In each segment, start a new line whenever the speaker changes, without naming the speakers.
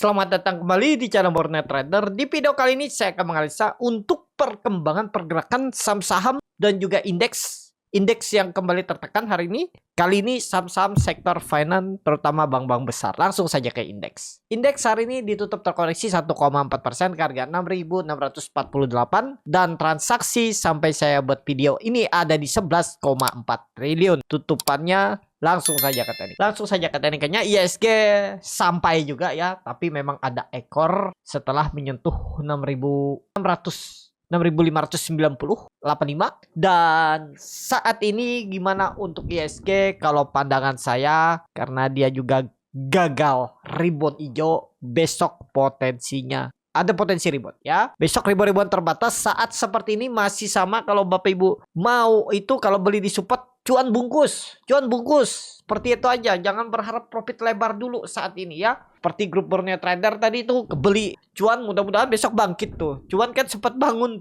Selamat datang kembali di channel Borneo Trader. Di video kali ini saya akan menganalisa untuk perkembangan pergerakan saham-saham dan juga indeks yang kembali tertekan hari ini. Kali ini saham-saham sektor finance, terutama bank-bank besar. Langsung saja ke indeks. Indeks hari ini ditutup terkoreksi 1,4% ke harga 6.648 dan transaksi sampai saya buat video ini ada di 11,4 triliun. Tutupannya langsung saja ke teknik. Langsung saja ke tekniknya. ISG sampai juga ya, tapi memang ada ekor setelah menyentuh 6.590,85 dan saat ini gimana untuk ISG kalau pandangan saya, karena dia juga gagal rebound hijau, besok potensinya ada potensi rebound ya. Besok rebound terbatas saat seperti ini masih sama. Kalau Bapak Ibu mau itu, kalau beli di support cuan bungkus seperti itu aja. Jangan berharap profit lebar dulu saat ini ya. Seperti grup Borneo Trader tadi itu beli cuan, mudah-mudahan besok bangkit tuh. Cuan kan sempat bangun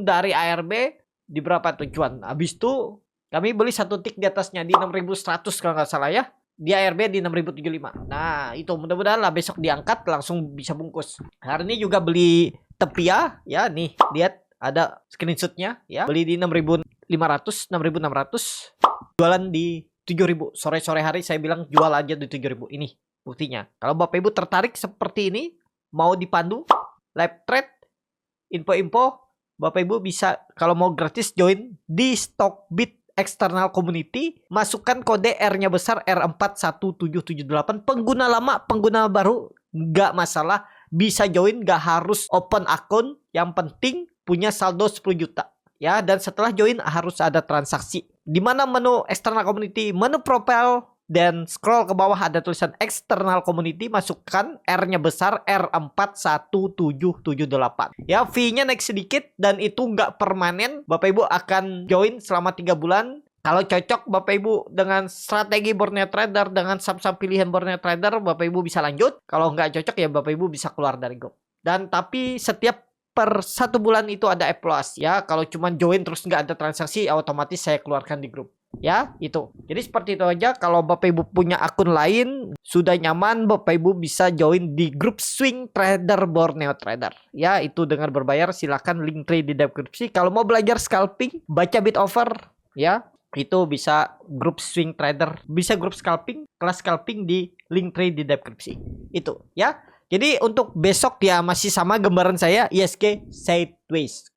dari ARB di berapa tuh cuan. Habis itu kami beli satu tik di atasnya di 6.100 kalau nggak salah ya. Di ARB di 6.075. Nah itu mudah-mudahan lah besok diangkat langsung bisa bungkus. Hari ini juga beli Tepia ya, nih lihat ada screenshotnya ya. Beli di 6.500, 6.600, jualan di 7.000. Sore-sore hari saya bilang jual aja di 7.000. Ini buktinya. Kalau Bapak Ibu tertarik seperti ini, mau dipandu live trade, info-info, Bapak Ibu bisa kalau mau gratis join di Stockbit External Community, masukkan kode R-nya besar R41778. Pengguna lama, pengguna baru nggak masalah, bisa join, nggak harus open akun. Yang penting punya saldo 10 juta ya. Dan setelah join harus ada transaksi. Di mana menu External Community, menu profile, dan scroll ke bawah ada tulisan External Community, masukkan R-nya besar R41778 ya. Fee-nya naik sedikit dan itu nggak permanen. Bapak Ibu akan join selama 3 bulan. Kalau cocok Bapak Ibu dengan strategi Borneo Trader, dengan saham-saham pilihan Borneo Trader, Bapak Ibu bisa lanjut. Kalau nggak cocok ya Bapak Ibu bisa keluar dari grup. Dan tapi setiap per 1 bulan itu ada evaluasi ya. Kalau cuma join terus nggak ada transaksi, otomatis saya keluarkan di grup ya. Itu jadi seperti itu aja. Kalau Bapak Ibu punya akun lain sudah nyaman, Bapak Ibu bisa join di grup Swing Trader Borneo Trader ya. Itu dengan berbayar, silakan link trade di deskripsi. Kalau mau belajar scalping, baca bit over ya, itu bisa grup Swing Trader, bisa grup scalping, kelas scalping di link trade di deskripsi itu ya. Jadi untuk besok ya masih sama gambaran saya, ISG sideways.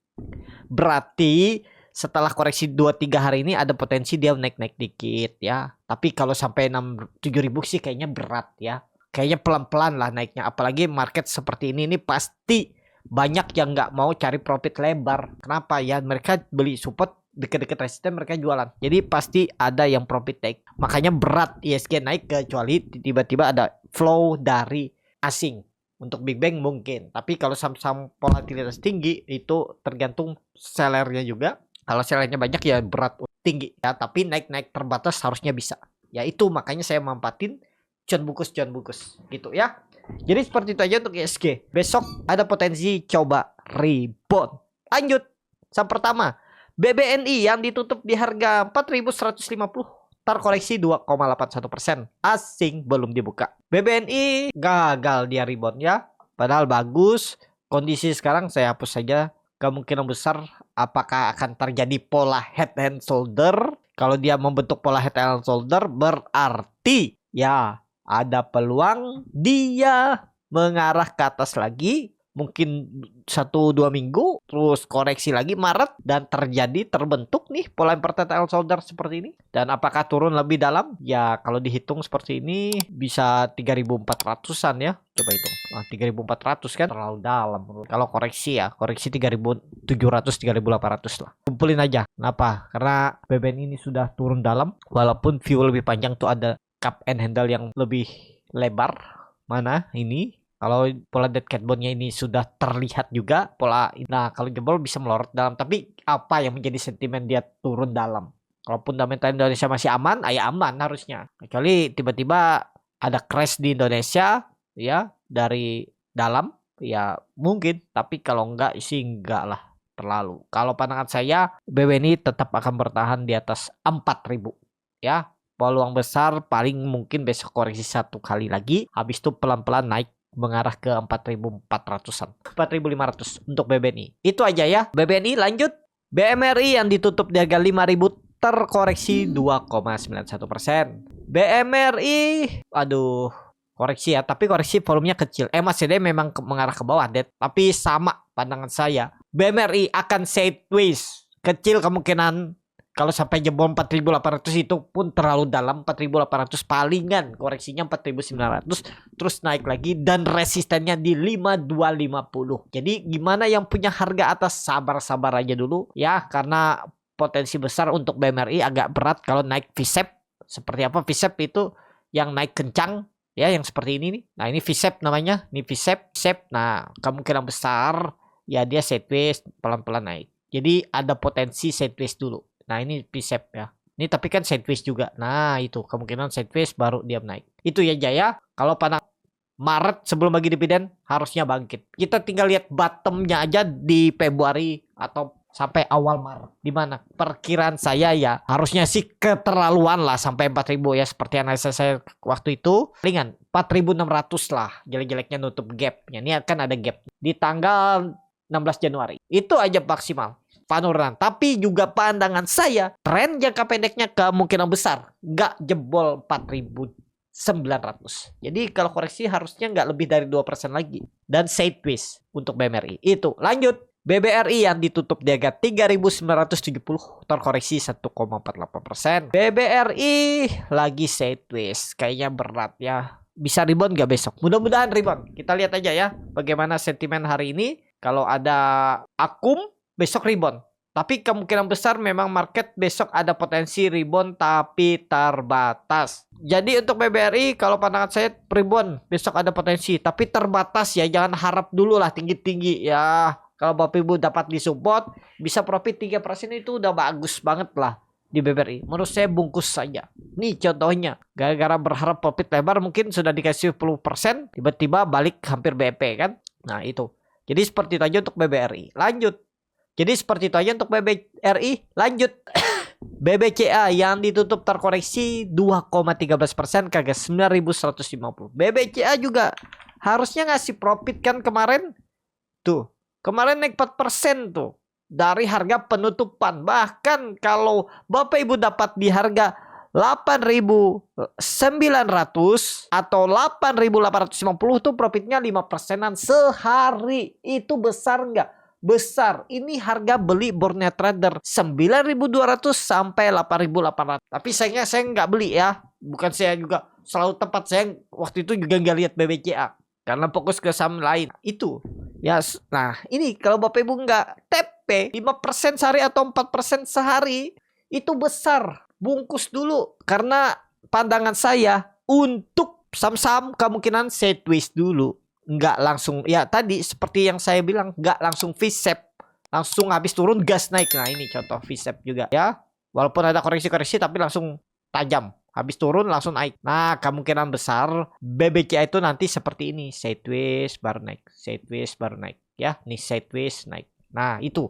Berarti setelah koreksi 2-3 hari ini ada potensi dia naik-naik dikit ya. Tapi kalau sampai 7.000 sih kayaknya berat ya. Kayaknya pelan-pelan lah naiknya. Apalagi market seperti ini pasti banyak yang nggak mau cari profit lebar. Kenapa ya? Mereka beli support deket-deket resisten, mereka jualan. Jadi pasti ada yang profit take. Makanya berat ISG naik, kecuali tiba-tiba ada flow dari asing. Untuk Big Bang mungkin. Tapi kalau saham-saham volatilitas tinggi itu tergantung sellernya juga. Kalau sellernya banyak ya berat tinggi ya. Tapi naik-naik terbatas harusnya bisa. Ya itu makanya saya mampatin cuan bungkus gitu ya. Jadi seperti itu aja untuk ISG. Besok ada potensi coba rebound. Lanjut. Saham pertama, BBNI yang ditutup di harga 4.150. Terkoreksi 2,81%. Asing belum dibuka. BBNI gagal dia rebound ya. Padahal bagus. Kondisi sekarang saya hapus saja. Kemungkinan besar apakah akan terjadi pola head and shoulder. Kalau dia membentuk pola head and shoulder, berarti ya ada peluang dia mengarah ke atas lagi. Mungkin 1-2 minggu terus koreksi lagi Maret dan terbentuk nih pola inverted L shoulder seperti ini. Dan apakah turun lebih dalam? Ya kalau dihitung seperti ini bisa 3.400-an ya. Coba hitung. 3.400 kan terlalu dalam. Kalau koreksi ya, koreksi 3.700, 3.800 lah. Kumpulin aja. Kenapa? Karena BBN ini sudah turun dalam. Walaupun view lebih panjang tuh ada cup and handle yang lebih lebar. Mana ini? Kalau pola dead cat bone-nya ini sudah terlihat juga pola. Nah, kalau jebol bisa melorot dalam. Tapi apa yang menjadi sentimen dia turun dalam? Kalau fundamental Indonesia masih aman, ya aman harusnya. Kecuali tiba-tiba ada crash di Indonesia ya dari dalam, ya mungkin. Tapi kalau enggak sih enggak lah terlalu. Kalau pandangan saya BBNI tetap akan bertahan di atas 4.000 ya. Peluang besar paling mungkin besok koreksi 1 kali lagi. Habis itu pelan-pelan naik mengarah ke 4.400-an, 4.500 untuk BBNI. Itu aja ya. BBNI lanjut. BMRI yang ditutup di harga 5.000 terkoreksi 2,91%. BMRI, aduh, koreksi ya, tapi koreksi volumenya kecil. MACD memang mengarah ke bawah, Dad. Tapi sama pandangan saya. BMRI akan sideways. Kecil kemungkinan kalau sampai jebol 4.800 itu pun terlalu dalam. 4.800 palingan, koreksinya 4.900 terus naik lagi dan resistennya di 5250. Jadi gimana yang punya harga atas, sabar-sabar aja dulu ya, karena potensi besar untuk BMRI agak berat kalau naik V-shape. Seperti apa V-shape itu? Yang naik kencang ya, yang seperti ini nih. Nah, ini V-shape namanya, ini V-shape. Nah, kemungkinan besar ya dia sideways pelan-pelan naik. Jadi ada potensi sideways dulu. Nah, ini V-shape ya. Ini tapi kan sideways juga. Nah, itu kemungkinan sideways baru dia naik. Itu ya Jaya. Kalau pada Maret sebelum bagi dividen harusnya bangkit. Kita tinggal lihat bottomnya aja di Februari atau sampai awal Maret. Dimana perkiraan saya ya harusnya sih keterlaluan lah sampai 4.000 ya. Seperti analisa saya waktu itu. Palingan 4.600 lah. Jelek-jeleknya nutup gapnya. Ini akan ada gap di tanggal 16 Januari. Itu aja maksimal penurunan. Tapi juga pandangan saya, tren jangka pendeknya kemungkinan besar nggak jebol 4.900. Jadi kalau koreksi harusnya nggak lebih dari 2% lagi. Dan sideways untuk BMRI. Itu lanjut. BBRI yang ditutup di harga 3.970 terkoreksi 1,48%. BBRI lagi sideways. Kayaknya berat ya. Bisa rebound nggak besok? Mudah-mudahan rebound. Kita lihat aja ya bagaimana sentimen hari ini. Kalau ada akum, besok rebound. Tapi kemungkinan besar memang market besok ada potensi rebound tapi terbatas. Jadi untuk BBRI kalau pandangan saya rebound besok ada potensi tapi terbatas ya. Jangan harap dulu lah tinggi-tinggi ya. Kalau Bapak Ibu dapat disupport bisa profit 3% itu udah bagus banget lah di BBRI. Menurut saya bungkus saja. Nih contohnya. Gara-gara berharap profit lebar mungkin sudah dikasih 10%. Tiba-tiba balik hampir BP kan. Nah itu. Jadi seperti itu aja untuk BBRI. Lanjut. Jadi seperti itu aja untuk BBRI. Lanjut. BBCA yang ditutup terkoreksi 2,13% ke harga 9.150. BBCA juga harusnya ngasih profit kan kemarin. Tuh. Kemarin naik 4% tuh. Dari harga penutupan. Bahkan kalau Bapak Ibu dapat di harga 8.900 atau 8.850 tuh profitnya 5%an sehari. Itu besar nggak? Besar. Ini harga beli Borneo Trader 9.200 sampai 8.800. Tapi sayangnya saya nggak beli ya. Bukan saya juga selalu tepat, saya waktu itu juga nggak lihat BBCA karena fokus ke saham lain. Itu ya. Nah ini kalau Bapak Ibu nggak TP 5% sehari atau 4% sehari itu besar. Bungkus dulu. Karena pandangan saya untuk saham-saham kemungkinan sideways dulu. Nggak langsung. Ya tadi seperti yang saya bilang. Nggak langsung V-shape. Langsung habis turun gas naik. Nah ini contoh V-shape juga ya. Walaupun ada koreksi-koreksi tapi langsung tajam. Habis turun langsung naik. Nah kemungkinan besar BBCA itu nanti seperti ini. Sideways baru naik. Sideways baru naik. Ya nih sideways naik. Nah itu.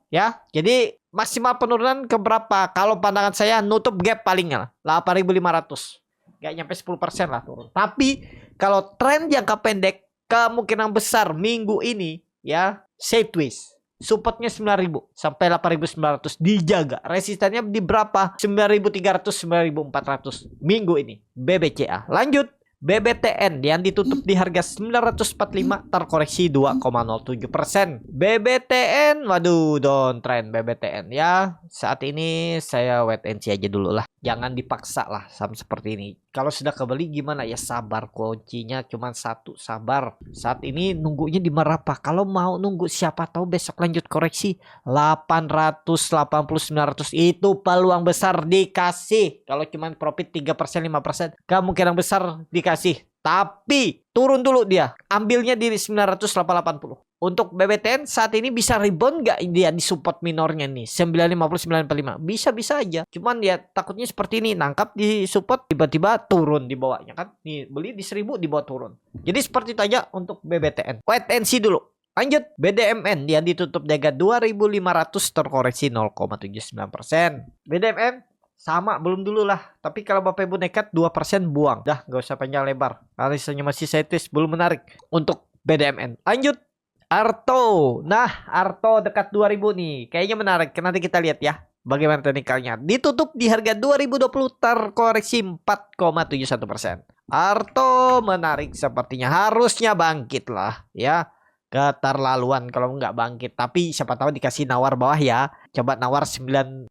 Ya, jadi maksimal penurunan ke berapa? Kalau pandangan saya nutup gap palingnya 8.500. Gak nyampe 10% lah turun. Tapi kalau tren jangka pendek kemungkinan besar minggu ini ya sideways. Supportnya 9.000 sampai 8.900 dijaga. Resistannya di berapa? 9.300 9.400 minggu ini. BBCA. Lanjut. BBTN yang ditutup di harga 945 terkoreksi 2,07%. BBTN, waduh, downtrend BBTN ya. Saat ini saya wait and see aja dulu lah. Jangan dipaksa lah saham seperti ini. Kalau sudah kebeli gimana ya, sabar, kuncinya cuma satu, sabar. Saat ini nunggunya di berapa? Kalau mau nunggu siapa tahu besok lanjut koreksi 800, 80, 900 itu peluang besar dikasih. Kalau cuma profit 3%, 5% kemungkinan besar dikasih. Tapi turun dulu dia. Ambilnya di 980. Untuk BBTN saat ini bisa rebound nggak dia di support minornya nih 950 945 bisa aja. Cuman ya takutnya seperti ini, nangkap di support tiba-tiba turun di bawahnya kan. Nih beli di 1.000 di bawah turun. Jadi seperti itu aja untuk BBTN. Wait and see dulu. Lanjut, BDMN yang ditutup di harga 2.500 terkoreksi 0,79%. BDMN sama belum dulu lah. Tapi kalau Bapak Ibu nekat 2% buang. Dah gak usah panjang lebar. Arisannya masih sideways, belum menarik untuk BDMN. Lanjut Arto. Nah Arto dekat 2000 nih. Kayaknya menarik. Nanti kita lihat ya bagaimana teknikalnya. Ditutup di harga 2020 terkoreksi 4,71%. Arto menarik sepertinya. Harusnya bangkit lah ya. Keterlaluan kalau nggak bangkit. Tapi siapa tahu dikasih nawar bawah ya. Coba nawar 1970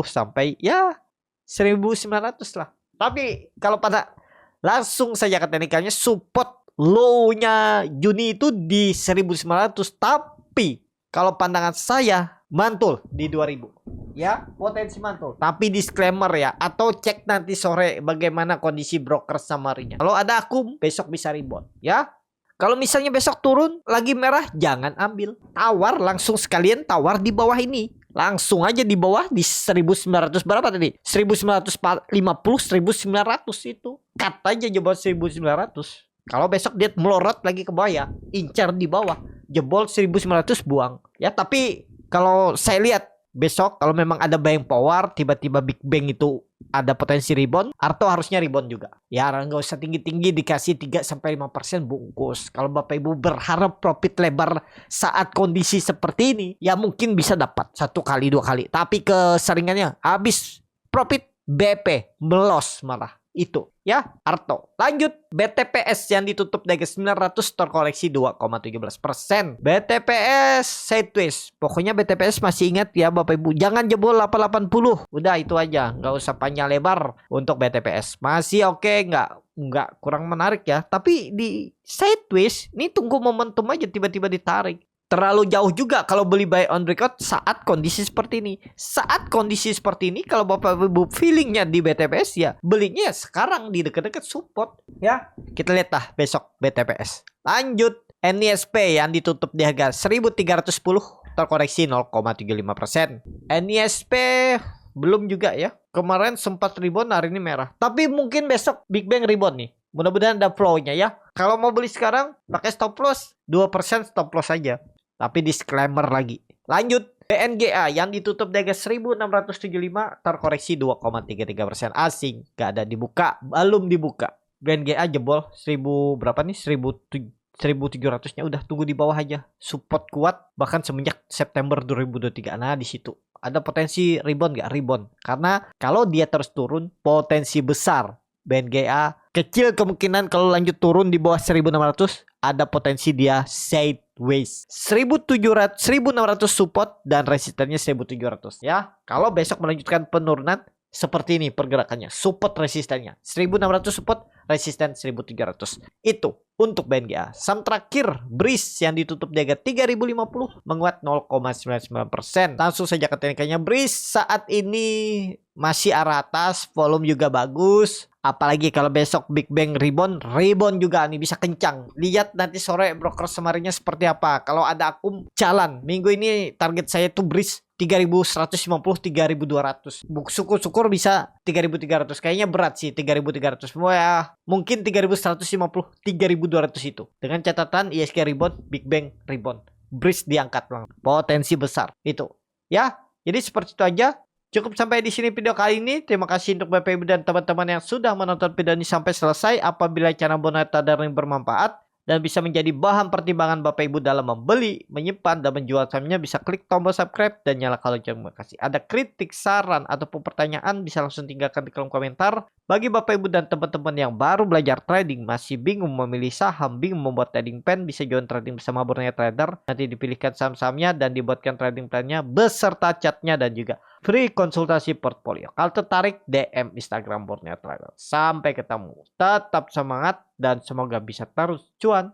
sampai ya 1900 lah. Tapi kalau pada langsung saja ke teknikalnya, support low-nya Juni itu di 1900. Tapi kalau pandangan saya mantul di 2000. Ya, potensi mantul. Tapi disclaimer ya, atau cek nanti sore bagaimana kondisi broker summary-nya. Kalau ada akum, besok bisa rebound ya. Kalau misalnya besok turun lagi merah, jangan ambil. Tawar langsung sekalian tawar di bawah ini. Langsung aja di bawah di 1900 berapa tadi? 1950, 1900 itu. Cut aja jebol 1900. Kalau besok dia melorot lagi ke bawah ya, incar di bawah. Jebol 1900 buang. Ya, tapi kalau saya lihat besok kalau memang ada buying power, tiba-tiba Big Bang itu ada potensi rebound, Arto harusnya rebound juga. Ya nggak usah tinggi-tinggi, dikasih 3-5% bungkus. Kalau Bapak Ibu berharap profit lebar saat kondisi seperti ini, ya mungkin bisa dapat 1 kali 2 kali. Tapi keseringannya habis profit BP melos malah. Itu ya Arto. Lanjut BTPS yang ditutup di 900 terkoreksi 2,17%. BTPS sideways. Pokoknya BTPS masih ingat ya Bapak Ibu, jangan jebol 880. Udah itu aja, nggak usah panjang lebar untuk BTPS. Masih oke, nggak kurang menarik ya. Tapi di sideways ini tunggu momentum aja, tiba-tiba ditarik. Terlalu jauh juga kalau beli buy on record saat kondisi seperti ini. Saat kondisi seperti ini, kalau Bapak Ibu feelingnya di BTPS ya belinya sekarang di dekat-dekat support ya. Kita lihat lah besok BTPS. Lanjut NISP yang ditutup di harga 1310 terkoreksi 0,35%. NISP belum juga ya. Kemarin sempat rebound, hari ini merah. Tapi mungkin besok Big Bang rebound nih. Mudah-mudahan ada flow-nya ya. Kalau mau beli sekarang pakai stop loss 2% stop loss aja. Tapi disclaimer lagi. Lanjut BNGA yang ditutup di harga 1675 terkoreksi 2,33%. Asing, gak ada dibuka, belum dibuka. BNGA jebol 1000 berapa nih? 1700-nya udah tunggu di bawah aja. Support kuat bahkan semenjak September 2023. Nah, di situ ada potensi rebound gak? Rebound. Karena kalau dia terus turun, potensi besar BNGA kecil kemungkinan kalau lanjut turun di bawah 1600 ada potensi dia sideways. 1600 support dan resistennya 1700 ya. Kalau besok melanjutkan penurunan seperti ini pergerakannya, support resistennya 1600 support, resisten 1300. Itu untuk BNGA. Saham terakhir BRIS yang ditutup di harga 3050 menguat 0,99%. Langsung saja ke teknikalnya. BRIS saat ini masih arah atas, volume juga bagus. Apalagi kalau besok Big Bang rebound juga nih bisa kencang. Lihat nanti sore broker semarinya seperti apa. Kalau ada akum jalan. Minggu ini target saya tuh BRIS 3150 3200. Syukur-syukur bisa 3300. Kayaknya berat sih 3300. Ya, mungkin 3150 3200 itu. Dengan catatan ISG rebound, Big Bang rebound. BRIS diangkat lang. Potensi besar itu. Ya, jadi seperti itu aja. Cukup sampai di sini video kali ini. Terima kasih untuk Bapak Ibu dan teman-teman yang sudah menonton video ini sampai selesai. Apabila channel Boneta Darling bermanfaat dan bisa menjadi bahan pertimbangan Bapak Ibu dalam membeli, menyimpan, dan menjual sahamnya, bisa klik tombol subscribe dan nyalakan lonceng. Terima kasih. Ada kritik, saran, ataupun pertanyaan bisa langsung tinggalkan di kolom komentar. Bagi Bapak Ibu dan teman-teman yang baru belajar trading, masih bingung memilih saham, bingung membuat trading plan, bisa join trading bersama Borneo Trader. Nanti dipilihkan saham-sahamnya dan dibuatkan trading plannya beserta catnya dan juga free konsultasi portfolio. Kalau tertarik, DM Instagram Borneo Trader. Sampai ketemu. Tetap semangat dan semoga bisa terus cuan.